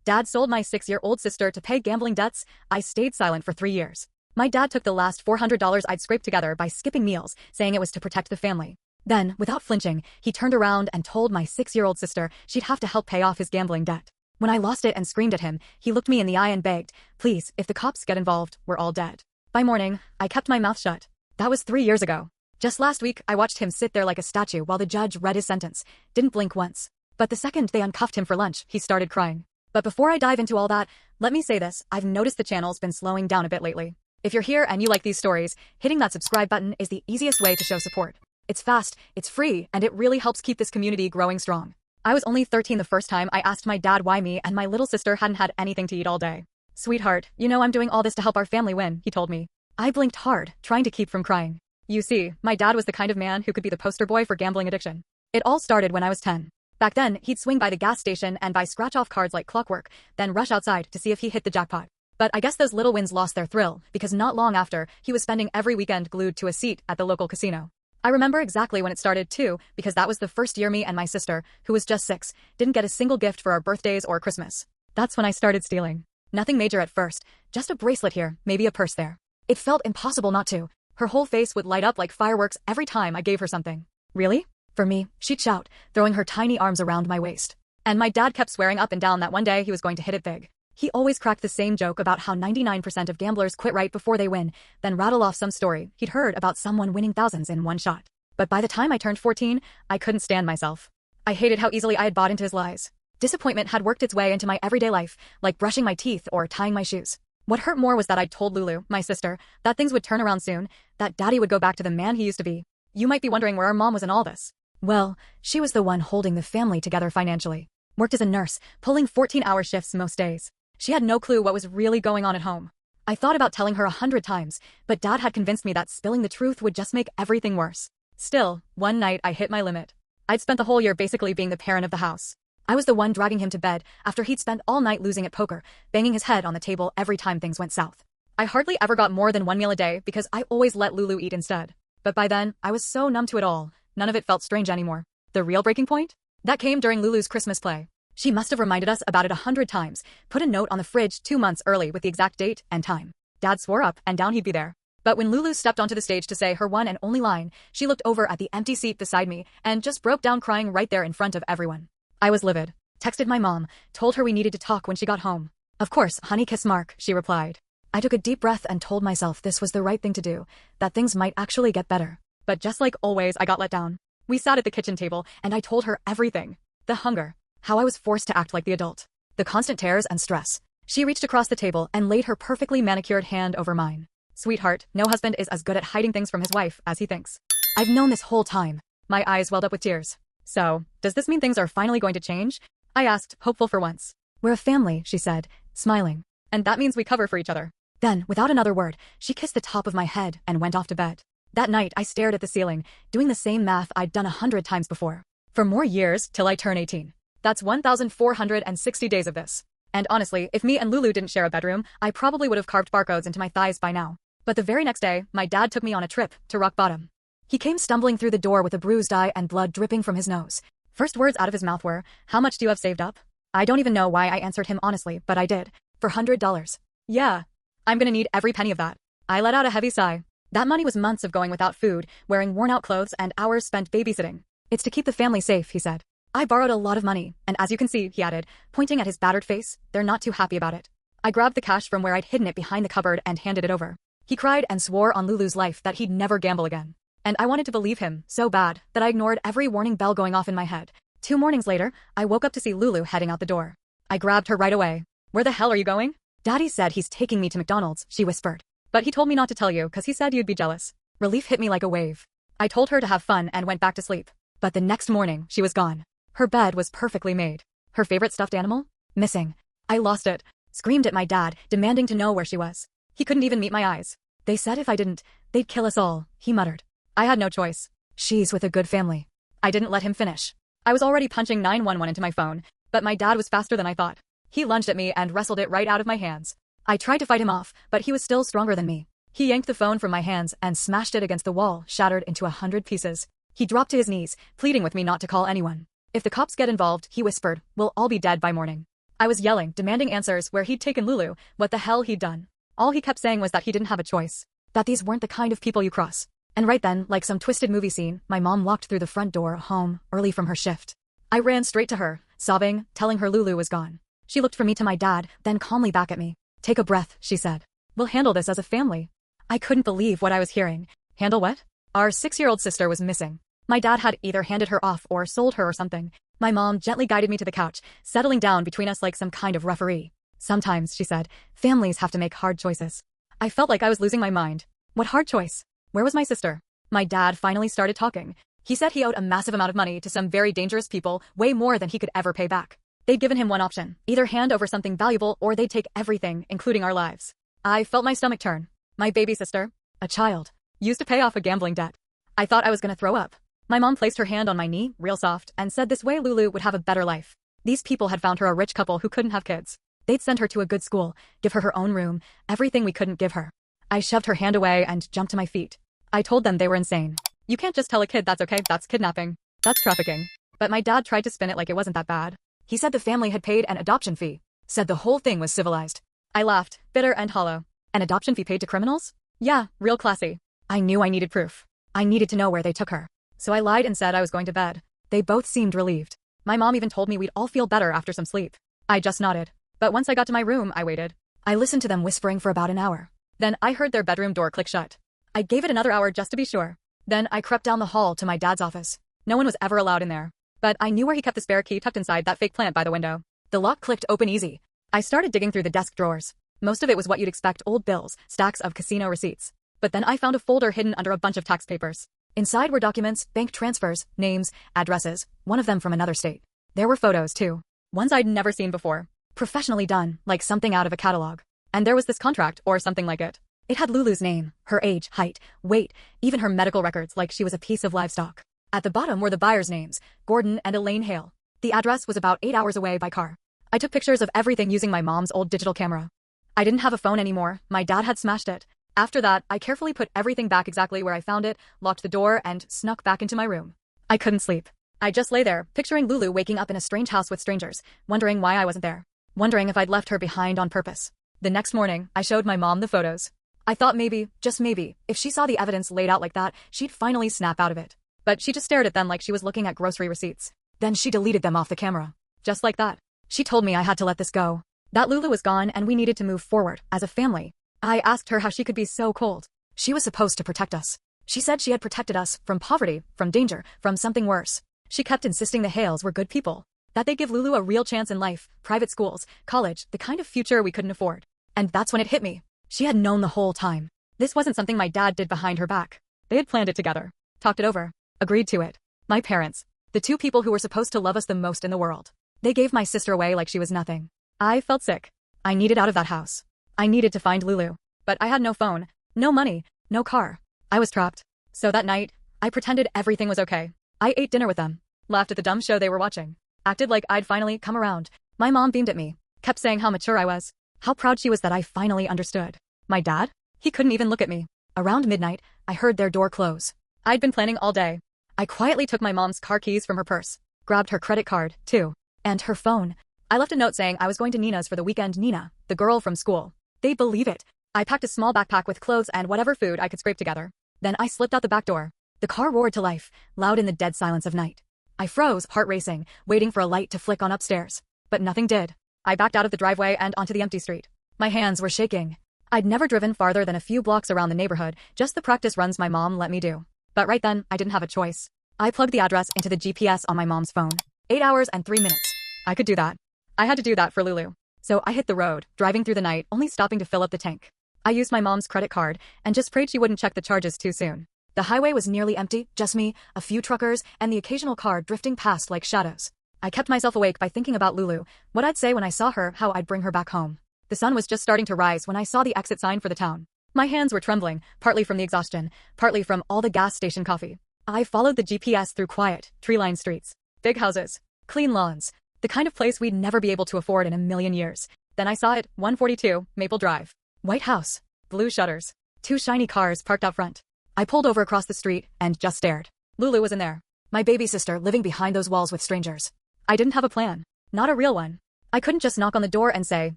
Dad sold my 6-year-old sister to pay gambling debts. I stayed silent for 3 years. My dad took the last $400 I'd scraped together by skipping meals, saying it was to protect the family. Then, without flinching, he turned around and told my 6-year-old sister she'd have to help pay off his gambling debt. When I lost it and screamed at him, he looked me in the eye and begged, "Please, if the cops get involved, we're all dead." By morning, I kept my mouth shut. That was 3 years ago. Just last week, I watched him sit there like a statue while the judge read his sentence. Didn't blink once. But the second they uncuffed him for lunch, he started crying. But before I dive into all that, let me say this, I've noticed the channel's been slowing down a bit lately. If you're here and you like these stories, hitting that subscribe button is the easiest way to show support. It's fast, it's free, and it really helps keep this community growing strong. I was only 13 the first time I asked my dad why me and my little sister hadn't had anything to eat all day. "Sweetheart, you know I'm doing all this to help our family win," he told me. I blinked hard, trying to keep from crying. You see, my dad was the kind of man who could be the poster boy for gambling addiction. It all started when I was 10. Back then, he'd swing by the gas station and buy scratch-off cards like clockwork, then rush outside to see if he hit the jackpot. But I guess those little wins lost their thrill, because not long after, he was spending every weekend glued to a seat at the local casino. I remember exactly when it started too, because that was the first year me and my sister, who was just 6, didn't get a single gift for our birthdays or Christmas. That's when I started stealing. Nothing major at first, just a bracelet here, maybe a purse there. It felt impossible not to. Her whole face would light up like fireworks every time I gave her something. "Really?" For me, she'd shout, throwing her tiny arms around my waist. And my dad kept swearing up and down that one day he was going to hit it big. He always cracked the same joke about how 99% of gamblers quit right before they win, then rattle off some story he'd heard about someone winning thousands in one shot. But by the time I turned 14, I couldn't stand myself. I hated how easily I had bought into his lies. Disappointment had worked its way into my everyday life, like brushing my teeth or tying my shoes. What hurt more was that I'd told Lulu, my sister, that things would turn around soon, that Daddy would go back to the man he used to be. You might be wondering where our mom was in all this. Well, she was the one holding the family together financially. Worked as a nurse, pulling 14-hour shifts most days. She had no clue what was really going on at home. I thought about telling her 100 times, but Dad had convinced me that spilling the truth would just make everything worse. Still, one night I hit my limit. I'd spent the whole year basically being the parent of the house. I was the one dragging him to bed after he'd spent all night losing at poker, banging his head on the table every time things went south. I hardly ever got more than one meal a day because I always let Lulu eat instead. But by then, I was so numb to it all, none of it felt strange anymore. The real breaking point? That came during Lulu's Christmas play. She must have reminded us about it 100 times, put a note on the fridge 2 months early with the exact date and time. Dad swore up and down he'd be there. But when Lulu stepped onto the stage to say her one and only line, she looked over at the empty seat beside me and just broke down crying right there in front of everyone. I was livid. Texted my mom, told her we needed to talk when she got home. "Of course, honey, kiss Mark," she replied. I took a deep breath and told myself this was the right thing to do, that things might actually get better. But just like always, I got let down. We sat at the kitchen table, and I told her everything. The hunger. How I was forced to act like the adult. The constant tears and stress. She reached across the table and laid her perfectly manicured hand over mine. "Sweetheart, no husband is as good at hiding things from his wife as he thinks. I've known this whole time." My eyes welled up with tears. "So, does this mean things are finally going to change?" I asked, hopeful for once. "We're a family," she said, smiling. "And that means we cover for each other." Then, without another word, she kissed the top of my head and went off to bed. That night, I stared at the ceiling, doing the same math I'd done 100 times before. For more years, till I turn 18. That's 1,460 days of this. And honestly, if me and Lulu didn't share a bedroom, I probably would have carved barcodes into my thighs by now. But the very next day, my dad took me on a trip to rock bottom. He came stumbling through the door with a bruised eye and blood dripping from his nose. First words out of his mouth were, "How much do you have saved up?" I don't even know why I answered him honestly, but I did. "For $100. "Yeah. I'm gonna need every penny of that." I let out a heavy sigh. That money was months of going without food, wearing worn-out clothes, and hours spent babysitting. "It's to keep the family safe," he said. "I borrowed a lot of money, and as you can see," he added, pointing at his battered face, "they're not too happy about it." I grabbed the cash from where I'd hidden it behind the cupboard and handed it over. He cried and swore on Lulu's life that he'd never gamble again. And I wanted to believe him, so bad, that I ignored every warning bell going off in my head. 2 mornings later, I woke up to see Lulu heading out the door. I grabbed her right away. "Where the hell are you going?" "Daddy said he's taking me to McDonald's," she whispered. "But he told me not to tell you, 'cause he said you'd be jealous." Relief hit me like a wave. I told her to have fun and went back to sleep. But the next morning, she was gone. Her bed was perfectly made. Her favorite stuffed animal? Missing. I lost it. Screamed at my dad, demanding to know where she was. He couldn't even meet my eyes. "They said if I didn't, they'd kill us all," he muttered. I had no choice. "She's with a good family." I didn't let him finish. I was already punching 911 into my phone, but my dad was faster than I thought. He lunged at me and wrestled it right out of my hands. I tried to fight him off, but he was still stronger than me. He yanked the phone from my hands and smashed it against the wall, shattered into 100 pieces. He dropped to his knees, pleading with me not to call anyone. "If the cops get involved," he whispered, "we'll all be dead by morning." I was yelling, demanding answers where he'd taken Lulu, what the hell he'd done. All he kept saying was that he didn't have a choice. That these weren't the kind of people you cross. And right then, like some twisted movie scene, my mom walked through the front door home, early from her shift. I ran straight to her, sobbing, telling her Lulu was gone. She looked from me to my dad, then calmly back at me. Take a breath, she said. We'll handle this as a family. I couldn't believe what I was hearing. Handle what? Our 6-year-old sister was missing. My dad had either handed her off or sold her or something. My mom gently guided me to the couch, settling down between us like some kind of referee. Sometimes, she said, families have to make hard choices. I felt like I was losing my mind. What hard choice? Where was my sister? My dad finally started talking. He said he owed a massive amount of money to some very dangerous people, way more than he could ever pay back. They'd given him one option, either hand over something valuable or they'd take everything, including our lives. I felt my stomach turn. My baby sister, a child, used to pay off a gambling debt. I thought I was gonna throw up. My mom placed her hand on my knee, real soft, and said this way Lulu would have a better life. These people had found her a rich couple who couldn't have kids. They'd send her to a good school, give her her own room, everything we couldn't give her. I shoved her hand away and jumped to my feet. I told them they were insane. You can't just tell a kid that's okay, that's kidnapping. That's trafficking. But my dad tried to spin it like it wasn't that bad. He said the family had paid an adoption fee. Said the whole thing was civilized. I laughed, bitter and hollow. An adoption fee paid to criminals? Yeah, real classy. I knew I needed proof. I needed to know where they took her. So I lied and said I was going to bed. They both seemed relieved. My mom even told me we'd all feel better after some sleep. I just nodded. But once I got to my room, I waited. I listened to them whispering for about an hour. Then I heard their bedroom door click shut. I gave it another hour just to be sure. Then I crept down the hall to my dad's office. No one was ever allowed in there. But I knew where he kept the spare key tucked inside that fake plant by the window. The lock clicked open easy. I started digging through the desk drawers. Most of it was what you'd expect, old bills, stacks of casino receipts. But then I found a folder hidden under a bunch of tax papers. Inside were documents, bank transfers, names, addresses, one of them from another state. There were photos, too. Ones I'd never seen before. Professionally done, like something out of a catalog. And there was this contract, or something like it. It had Lulu's name, her age, height, weight, even her medical records like she was a piece of livestock. At the bottom were the buyers' names, Gordon and Elaine Hale. The address was about 8 hours away by car. I took pictures of everything using my mom's old digital camera. I didn't have a phone anymore, my dad had smashed it. After that, I carefully put everything back exactly where I found it, locked the door, and snuck back into my room. I couldn't sleep. I just lay there, picturing Lulu waking up in a strange house with strangers, wondering why I wasn't there. Wondering if I'd left her behind on purpose. The next morning, I showed my mom the photos. I thought maybe, just maybe, if she saw the evidence laid out like that, she'd finally snap out of it. But she just stared at them like she was looking at grocery receipts. Then she deleted them off the camera. Just like that. She told me I had to let this go. That Lulu was gone and we needed to move forward, as a family. I asked her how she could be so cold. She was supposed to protect us. She said she had protected us from poverty, from danger, from something worse. She kept insisting the Hales were good people. That they'd give Lulu a real chance in life, private schools, college, the kind of future we couldn't afford. And that's when it hit me. She had known the whole time. This wasn't something my dad did behind her back. They had planned it together. Talked it over. Agreed to it. My parents. The two people who were supposed to love us the most in the world. They gave my sister away like she was nothing. I felt sick. I needed out of that house. I needed to find Lulu. But I had no phone, no money, no car. I was trapped. So that night, I pretended everything was okay. I ate dinner with them. Laughed at the dumb show they were watching. Acted like I'd finally come around. My mom beamed at me. Kept saying how mature I was. How proud she was that I finally understood. My dad? He couldn't even look at me. Around midnight, I heard their door close. I'd been planning all day. I quietly took my mom's car keys from her purse. Grabbed her credit card, too. And her phone. I left a note saying I was going to Nina's for the weekend. Nina, the girl from school. They'd believe it. I packed a small backpack with clothes and whatever food I could scrape together. Then I slipped out the back door. The car roared to life, loud in the dead silence of night. I froze, heart racing, waiting for a light to flick on upstairs. But nothing did. I backed out of the driveway and onto the empty street. My hands were shaking. I'd never driven farther than a few blocks around the neighborhood, just the practice runs my mom let me do. But right then, I didn't have a choice. I plugged the address into the GPS on my mom's phone. 8 hours and 3 minutes. I could do that. I had to do that for Lulu. So I hit the road, driving through the night, only stopping to fill up the tank. I used my mom's credit card, and just prayed she wouldn't check the charges too soon. The highway was nearly empty, just me, a few truckers, and the occasional car drifting past like shadows. I kept myself awake by thinking about Lulu, what I'd say when I saw her, how I'd bring her back home. The sun was just starting to rise when I saw the exit sign for the town. My hands were trembling, partly from the exhaustion, partly from all the gas station coffee. I followed the GPS through quiet, tree-lined streets. Big houses. Clean lawns. The kind of place we'd never be able to afford in a million years. Then I saw it, 142, Maple Drive. White house. Blue shutters. 2 shiny cars parked out front. I pulled over across the street and just stared. Lulu was in there. My baby sister living behind those walls with strangers. I didn't have a plan. Not a real one. I couldn't just knock on the door and say,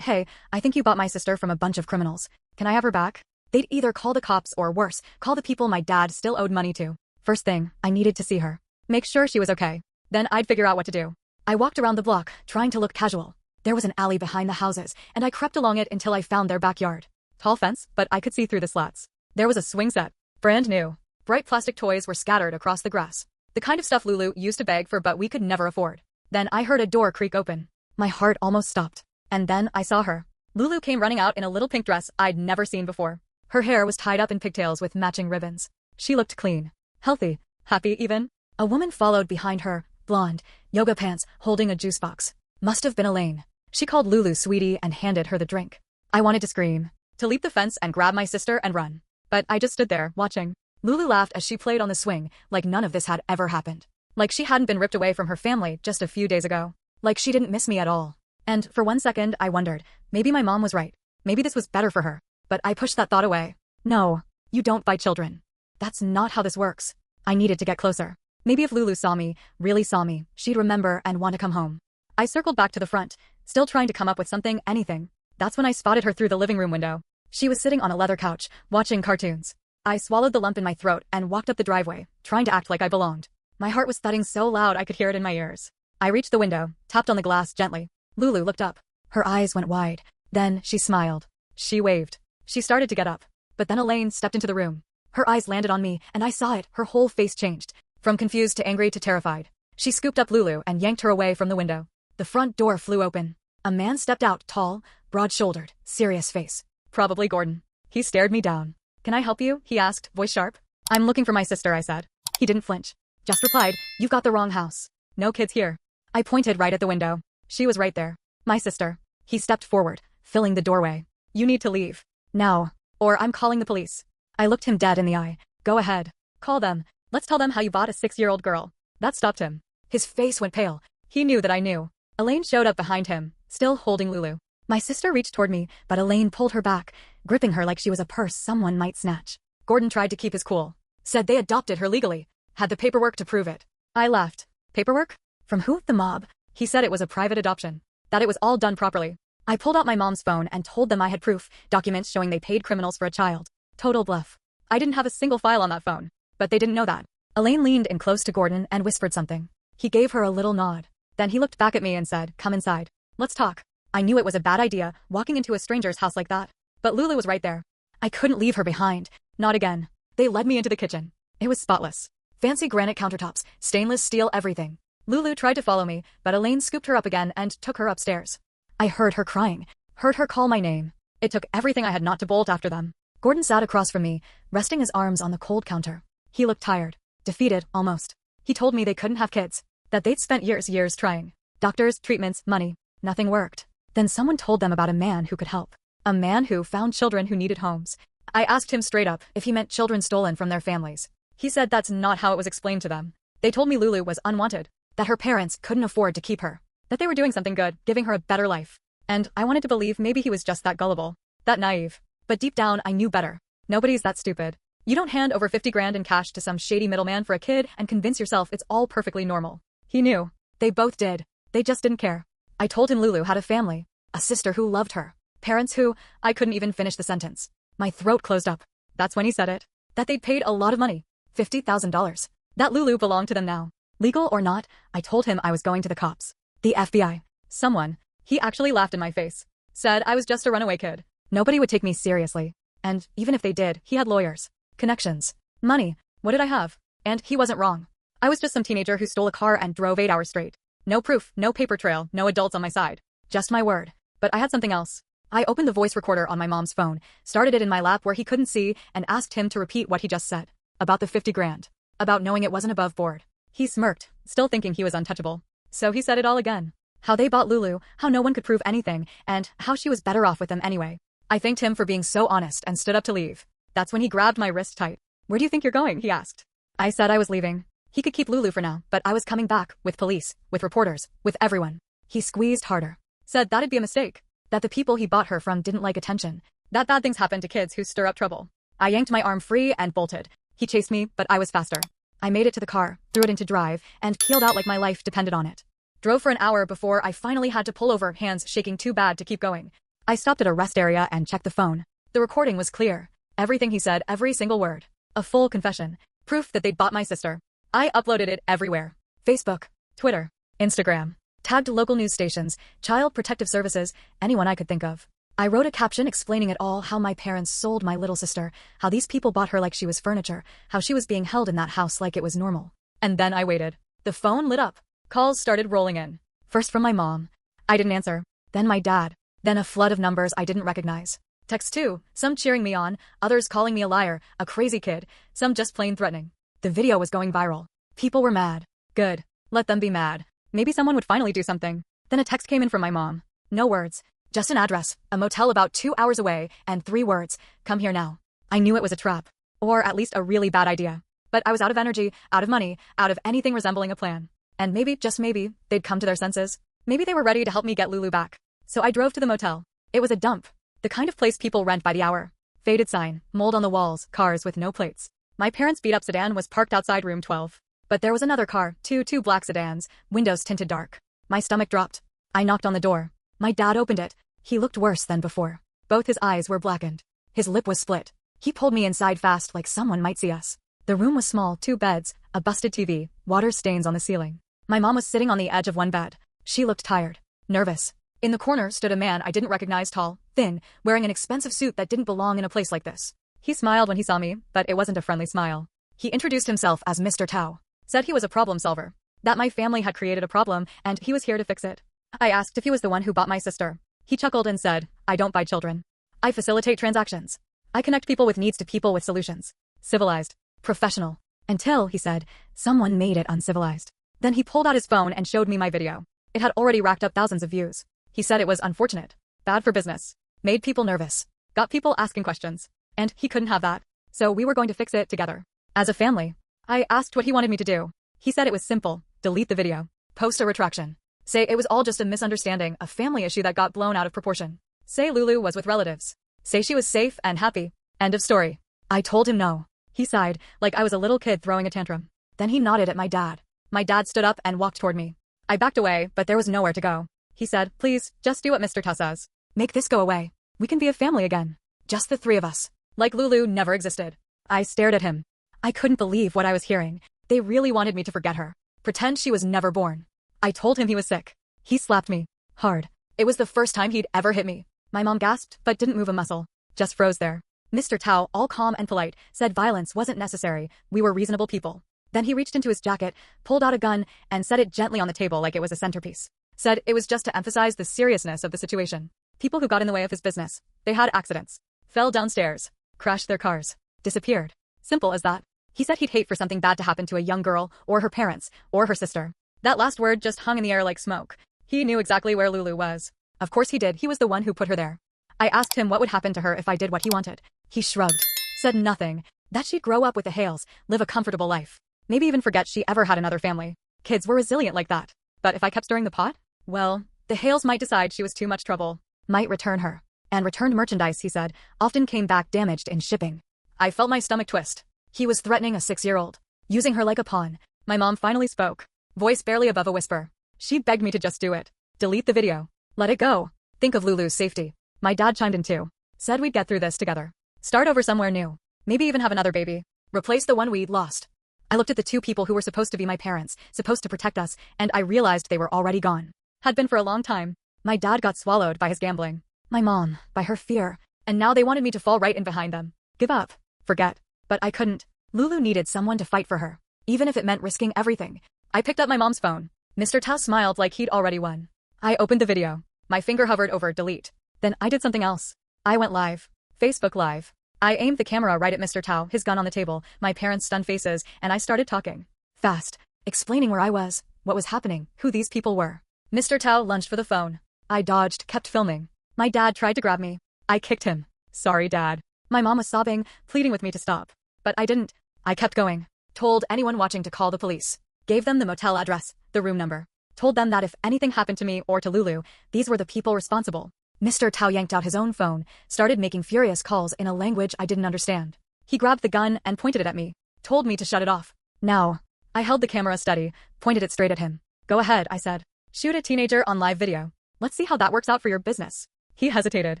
"Hey, I think you bought my sister from a bunch of criminals. Can I have her back?" They'd either call the cops or worse, call the people my dad still owed money to. First thing, I needed to see her. Make sure she was okay. Then I'd figure out what to do. I walked around the block, trying to look casual. There was an alley behind the houses, and I crept along it until I found their backyard. Tall fence, but I could see through the slats. There was a swing set. Brand new. Bright plastic toys were scattered across the grass. The kind of stuff Lulu used to beg for but we could never afford. Then I heard a door creak open. My heart almost stopped. And then I saw her. Lulu came running out in a little pink dress I'd never seen before. Her hair was tied up in pigtails with matching ribbons. She looked clean. Healthy. Happy even. A woman followed behind her, blonde, yoga pants, holding a juice box. Must have been Elaine. She called Lulu sweetie and handed her the drink. I wanted to scream, to leap the fence and grab my sister and run. But I just stood there, watching. Lulu laughed as she played on the swing, like none of this had ever happened. Like she hadn't been ripped away from her family just a few days ago. Like she didn't miss me at all. And for one second, I wondered, maybe my mom was right. Maybe this was better for her. But I pushed that thought away. No, you don't buy children. That's not how this works. I needed to get closer. Maybe if Lulu saw me, really saw me, she'd remember and want to come home. I circled back to the front, still trying to come up with something, anything. That's when I spotted her through the living room window. She was sitting on a leather couch, watching cartoons. I swallowed the lump in my throat and walked up the driveway, trying to act like I belonged. My heart was thudding so loud I could hear it in my ears. I reached the window, tapped on the glass gently. Lulu looked up. Her eyes went wide. Then she smiled. She waved. She started to get up. But then Elaine stepped into the room. Her eyes landed on me, and I saw it. Her whole face changed. From confused to angry to terrified. She scooped up Lulu and yanked her away from the window. The front door flew open. A man stepped out, tall, broad-shouldered, serious face. Probably Gordon. He stared me down. "Can I help you?" he asked, voice sharp. "I'm looking for my sister," I said. He didn't flinch. Just replied, "You've got the wrong house. No kids here." I pointed right at the window. She was right there. My sister. He stepped forward, filling the doorway. "You need to leave. Now. Or I'm calling the police." I looked him dead in the eye. "Go ahead. Call them. Let's tell them how you bought a 6-year-old girl." That stopped him. His face went pale. He knew that I knew. Elaine showed up behind him, still holding Lulu. My sister reached toward me, but Elaine pulled her back, gripping her like she was a purse someone might snatch. Gordon tried to keep his cool. Said they adopted her legally. Had the paperwork to prove it. I laughed. Paperwork? From who? The mob. He said it was a private adoption. That it was all done properly. I pulled out my mom's phone and told them I had proof, documents showing they paid criminals for a child. Total bluff. I didn't have a single file on that phone. But they didn't know that. Elaine leaned in close to Gordon and whispered something. He gave her a little nod. Then he looked back at me and said, "Come inside. Let's talk." I knew it was a bad idea, walking into a stranger's house like that. But Lulu was right there. I couldn't leave her behind. Not again. They led me into the kitchen. It was spotless. Fancy granite countertops, stainless steel everything. Lulu tried to follow me, but Elaine scooped her up again and took her upstairs. I heard her crying. Heard her call my name. It took everything I had not to bolt after them. Gordon sat across from me, resting his arms on the cold counter. He looked tired. Defeated, almost. He told me they couldn't have kids. That they'd spent years trying. Doctors, treatments, money. Nothing worked. Then someone told them about a man who could help. A man who found children who needed homes. I asked him straight up if he meant children stolen from their families. He said that's not how it was explained to them. They told me Lulu was unwanted. That her parents couldn't afford to keep her. That they were doing something good, giving her a better life. And I wanted to believe maybe he was just that gullible. That naive. But deep down I knew better. Nobody's that stupid. You don't hand over 50 grand in cash to some shady middleman for a kid and convince yourself it's all perfectly normal. He knew. They both did. They just didn't care. I told him Lulu had a family. A sister who loved her. Parents who, I couldn't even finish the sentence. My throat closed up. That's when he said it. That they'd paid a lot of money. $50,000. That Lulu belonged to them now. Legal or not, I told him I was going to the cops. The FBI. Someone. He actually laughed in my face. Said I was just a runaway kid. Nobody would take me seriously. And even if they did, he had lawyers. Connections. Money. What did I have? And he wasn't wrong. I was just some teenager who stole a car and drove 8 hours straight. No proof, no paper trail, no adults on my side. Just my word. But I had something else. I opened the voice recorder on my mom's phone, started it in my lap where he couldn't see, and asked him to repeat what he just said. About the 50 grand. About knowing it wasn't above board. He smirked, still thinking he was untouchable. So he said it all again. How they bought Lulu, how no one could prove anything, and how she was better off with them anyway. I thanked him for being so honest and stood up to leave. That's when he grabbed my wrist tight. "Where do you think you're going?" he asked. I said I was leaving. He could keep Lulu for now, but I was coming back, with police, with reporters, with everyone. He squeezed harder. Said that'd be a mistake. That the people he bought her from didn't like attention. That bad things happen to kids who stir up trouble. I yanked my arm free and bolted. He chased me, but I was faster. I made it to the car, threw it into drive, and peeled out like my life depended on it. Drove for an hour before I finally had to pull over, hands shaking too bad to keep going. I stopped at a rest area and checked the phone. The recording was clear. Everything he said, every single word. A full confession. Proof that they'd bought my sister. I uploaded it everywhere. Facebook, Twitter, Instagram. Tagged local news stations, Child Protective Services, anyone I could think of. I wrote a caption explaining it all, how my parents sold my little sister, how these people bought her like she was furniture, how she was being held in that house like it was normal. And then I waited. The phone lit up. Calls started rolling in. First from my mom. I didn't answer. Then my dad. Then a flood of numbers I didn't recognize. Texts too, some cheering me on, others calling me a liar, a crazy kid, some just plain threatening. The video was going viral. People were mad. Good. Let them be mad. Maybe someone would finally do something. Then a text came in from my mom. No words. Just an address, a motel about 2 hours away, and 3 words. Come here now. I knew it was a trap. Or at least a really bad idea. But I was out of energy, out of money, out of anything resembling a plan. And maybe, just maybe, they'd come to their senses. Maybe they were ready to help me get Lulu back. So I drove to the motel. It was a dump. The kind of place people rent by the hour. Faded sign, mold on the walls, cars with no plates. My parents' beat-up sedan was parked outside room 12. But there was another car, two black sedans, windows tinted dark. My stomach dropped. I knocked on the door. My dad opened it. He looked worse than before. Both his eyes were blackened. His lip was split. He pulled me inside fast like someone might see us. The room was small, 2 beds, a busted TV, water stains on the ceiling. My mom was sitting on the edge of one bed. She looked tired, nervous. In the corner stood a man I didn't recognize, tall, thin, wearing an expensive suit that didn't belong in a place like this. He smiled when he saw me, but it wasn't a friendly smile. He introduced himself as Mr. Tao. Said he was a problem solver. That my family had created a problem, and he was here to fix it. I asked if he was the one who bought my sister. He chuckled and said, I don't buy children. I facilitate transactions. I connect people with needs to people with solutions. Civilized. Professional. Until, he said, someone made it uncivilized. Then he pulled out his phone and showed me my video. It had already racked up thousands of views. He said it was unfortunate. Bad for business. Made people nervous. Got people asking questions. And he couldn't have that. So we were going to fix it together. As a family. I asked what he wanted me to do. He said it was simple. Delete the video. Post a retraction. Say it was all just a misunderstanding, a family issue that got blown out of proportion. Say Lulu was with relatives. Say she was safe and happy. End of story. I told him no. He sighed, like I was a little kid throwing a tantrum. Then he nodded at my dad. My dad stood up and walked toward me. I backed away, but there was nowhere to go. He said, please, just do what Mr. Tao says. Make this go away. We can be a family again. Just the 3 of us. Like Lulu never existed. I stared at him. I couldn't believe what I was hearing. They really wanted me to forget her. Pretend she was never born. I told him he was sick. He slapped me. Hard. It was the first time he'd ever hit me. My mom gasped, but didn't move a muscle. Just froze there. Mr. Tao, all calm and polite, said violence wasn't necessary. We were reasonable people. Then he reached into his jacket, pulled out a gun, and set it gently on the table like it was a centerpiece. Said it was just to emphasize the seriousness of the situation. People who got in the way of his business. They had accidents. Fell downstairs. Crashed their cars. Disappeared. Simple as that. He said he'd hate for something bad to happen to a young girl, or her parents, or her sister. That last word just hung in the air like smoke. He knew exactly where Lulu was. Of course he did, he was the one who put her there. I asked him what would happen to her if I did what he wanted. He shrugged. Said nothing. That she'd grow up with the Hales, live a comfortable life. Maybe even forget she ever had another family. Kids were resilient like that. But if I kept stirring the pot? Well, the Hales might decide she was too much trouble. Might return her. And returned merchandise, he said, often came back damaged in shipping. I felt my stomach twist. He was threatening a 6-year-old. Using her like a pawn. My mom finally spoke. Voice barely above a whisper. She begged me to just do it. Delete the video. Let it go. Think of Lulu's safety. My dad chimed in too. Said we'd get through this together. Start over somewhere new. Maybe even have another baby. Replace the one we'd lost. I looked at the 2 people who were supposed to be my parents, supposed to protect us, and I realized they were already gone. Had been for a long time. My dad got swallowed by his gambling. My mom, by her fear. And now they wanted me to fall right in behind them. Give up. Forget. But I couldn't. Lulu needed someone to fight for her. Even if it meant risking everything. I picked up my mom's phone. Mr. Tao smiled like he'd already won. I opened the video. My finger hovered over delete. Then I did something else. I went live. Facebook Live. I aimed the camera right at Mr. Tao, his gun on the table, my parents' stunned faces, and I started talking. Fast. Explaining where I was, what was happening, who these people were. Mr. Tao lunged for the phone. I dodged, kept filming. My dad tried to grab me. I kicked him. Sorry, Dad. My mom was sobbing, pleading with me to stop. But I didn't. I kept going. Told anyone watching to call the police. Gave them the motel address, the room number. Told them that if anything happened to me or to Lulu, these were the people responsible. Mr. Tao yanked out his own phone, started making furious calls in a language I didn't understand. He grabbed the gun and pointed it at me. Told me to shut it off. Now. I held the camera steady, pointed it straight at him. Go ahead, I said. Shoot a teenager on live video. Let's see how that works out for your business. He hesitated.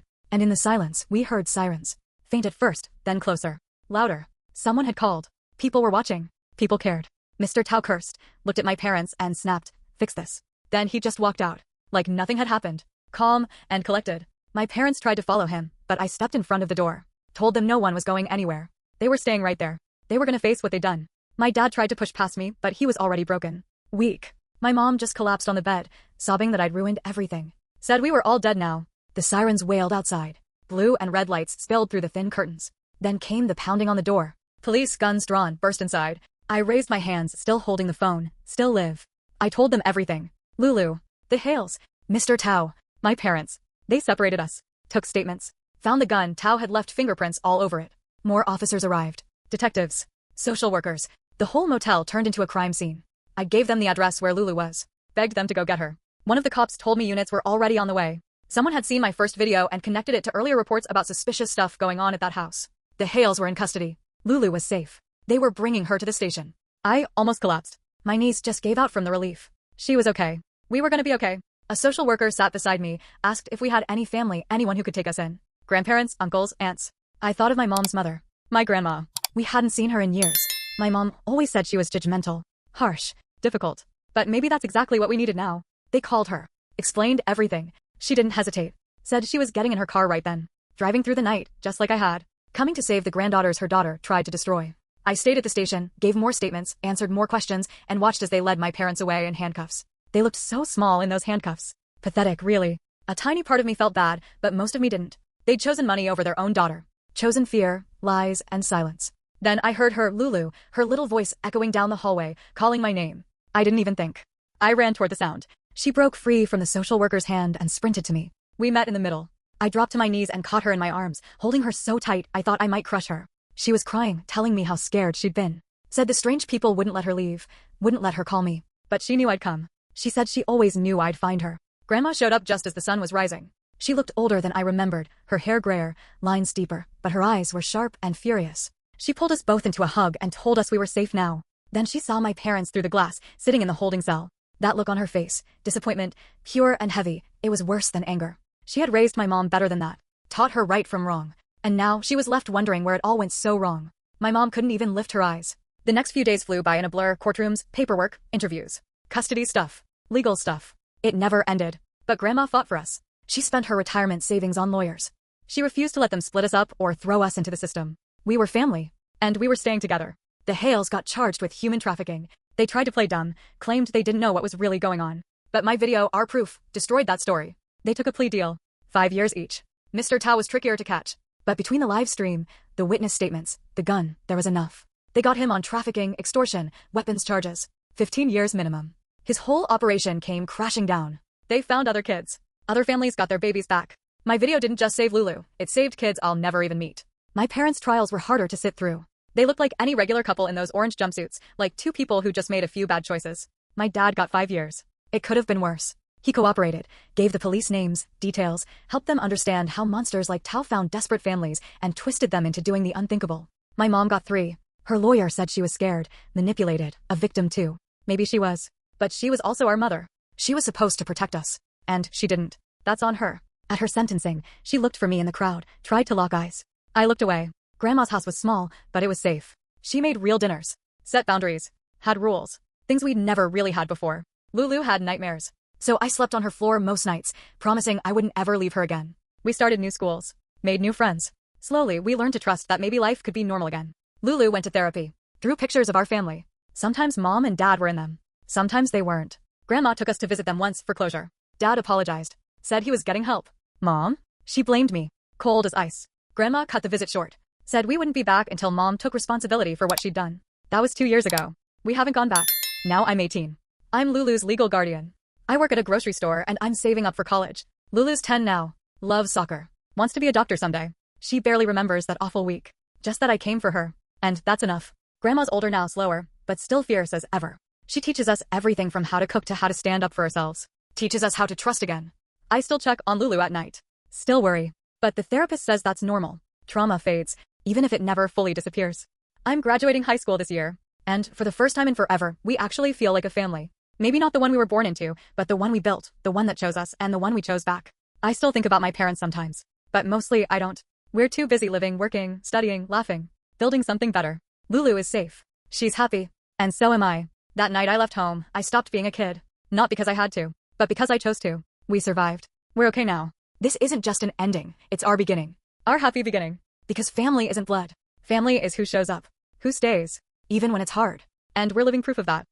And in the silence, we heard sirens. Faint at first, then closer. Louder. Someone had called. People were watching. People cared. Mr. Tao cursed, looked at my parents, and snapped, "Fix this." Then he just walked out. Like nothing had happened. Calm and collected. My parents tried to follow him, but I stepped in front of the door. Told them no one was going anywhere. They were staying right there. They were gonna face what they'd done. My dad tried to push past me, but he was already broken. Weak. My mom just collapsed on the bed, sobbing that I'd ruined everything. Said we were all dead now. The sirens wailed outside. Blue and red lights spilled through the thin curtains. Then came the pounding on the door. Police, guns drawn, burst inside. I raised my hands, still holding the phone. Still live. I told them everything. Lulu. The Hales. Mr. Tao. My parents. They separated us. Took statements. Found the gun. Tao had left fingerprints all over it. More officers arrived. Detectives. Social workers. The whole motel turned into a crime scene. I gave them the address where Lulu was. Begged them to go get her. One of the cops told me units were already on the way. Someone had seen my first video and connected it to earlier reports about suspicious stuff going on at that house. The Hales were in custody. Lulu was safe. They were bringing her to the station. I almost collapsed. My knees just gave out from the relief. She was okay. We were gonna be okay. A social worker sat beside me, asked if we had any family, anyone who could take us in. Grandparents, uncles, aunts. I thought of my mom's mother. My grandma. We hadn't seen her in years. My mom always said she was judgmental. Harsh. Difficult. But maybe that's exactly what we needed now. They called her. Explained everything. She didn't hesitate. Said she was getting in her car right then. Driving through the night, just like I had. Coming to save the granddaughters her daughter tried to destroy. I stayed at the station, gave more statements, answered more questions, and watched as they led my parents away in handcuffs. They looked so small in those handcuffs. Pathetic, really. A tiny part of me felt bad, but most of me didn't. They'd chosen money over their own daughter. Chosen fear, lies, and silence. Then I heard her, Lulu, her little voice echoing down the hallway, calling my name. I didn't even think. I ran toward the sound. She broke free from the social worker's hand and sprinted to me. We met in the middle. I dropped to my knees and caught her in my arms, holding her so tight I thought I might crush her. She was crying, telling me how scared she'd been. Said the strange people wouldn't let her leave, wouldn't let her call me. But she knew I'd come. She said she always knew I'd find her. Grandma showed up just as the sun was rising. She looked older than I remembered, her hair grayer, lines deeper, but her eyes were sharp and furious. She pulled us both into a hug and told us we were safe now. Then she saw my parents through the glass, sitting in the holding cell. That look on her face, disappointment, pure and heavy, it was worse than anger. She had raised my mom better than that, taught her right from wrong. And now she was left wondering where it all went so wrong. My mom couldn't even lift her eyes. The next few days flew by in a blur, courtrooms, paperwork, interviews, custody stuff, legal stuff. It never ended. But Grandma fought for us. She spent her retirement savings on lawyers. She refused to let them split us up or throw us into the system. We were family. And we were staying together. The Hales got charged with human trafficking. They tried to play dumb, claimed they didn't know what was really going on. But my video, our proof, destroyed that story. They took a plea deal. 5 years each. Mr. Tao was trickier to catch. But between the live stream, the witness statements, the gun, there was enough. They got him on trafficking, extortion, weapons charges. 15 years minimum. His whole operation came crashing down. They found other kids. Other families got their babies back. My video didn't just save Lulu, it saved kids I'll never even meet. My parents' trials were harder to sit through. They looked like any regular couple in those orange jumpsuits, like two people who just made a few bad choices. My dad got 5 years. It could have been worse. He cooperated, gave the police names, details, helped them understand how monsters like Tao found desperate families and twisted them into doing the unthinkable. My mom got 3. Her lawyer said she was scared, manipulated, a victim too. Maybe she was. But she was also our mother. She was supposed to protect us. And she didn't. That's on her. At her sentencing, she looked for me in the crowd, tried to lock eyes. I looked away. Grandma's house was small, but it was safe. She made real dinners. Set boundaries. Had rules. Things we'd never really had before. Lulu had nightmares. So I slept on her floor most nights, promising I wouldn't ever leave her again. We started new schools. Made new friends. Slowly, we learned to trust that maybe life could be normal again. Lulu went to therapy. Drew pictures of our family. Sometimes mom and dad were in them. Sometimes they weren't. Grandma took us to visit them once for closure. Dad apologized. Said he was getting help. Mom? She blamed me. Cold as ice. Grandma cut the visit short. Said we wouldn't be back until mom took responsibility for what she'd done. That was 2 years ago. We haven't gone back. Now I'm 18. I'm Lulu's legal guardian. I work at a grocery store and I'm saving up for college. Lulu's 10 now. Loves soccer. Wants to be a doctor someday. She barely remembers that awful week. Just that I came for her. And that's enough. Grandma's older now, slower, but still fierce as ever. She teaches us everything from how to cook to how to stand up for ourselves. Teaches us how to trust again. I still check on Lulu at night. Still worry. But the therapist says that's normal. Trauma fades, even if it never fully disappears. I'm graduating high school this year. And for the first time in forever, we actually feel like a family. Maybe not the one we were born into, but the one we built, the one that chose us, and the one we chose back. I still think about my parents sometimes. But mostly, I don't. We're too busy living, working, studying, laughing, building something better. Lulu is safe. She's happy. And so am I. That night I left home, I stopped being a kid. Not because I had to, but because I chose to. We survived. We're okay now. This isn't just an ending, it's our beginning. Our happy beginning. Because family isn't blood. Family is who shows up. Who stays. Even when it's hard. And we're living proof of that.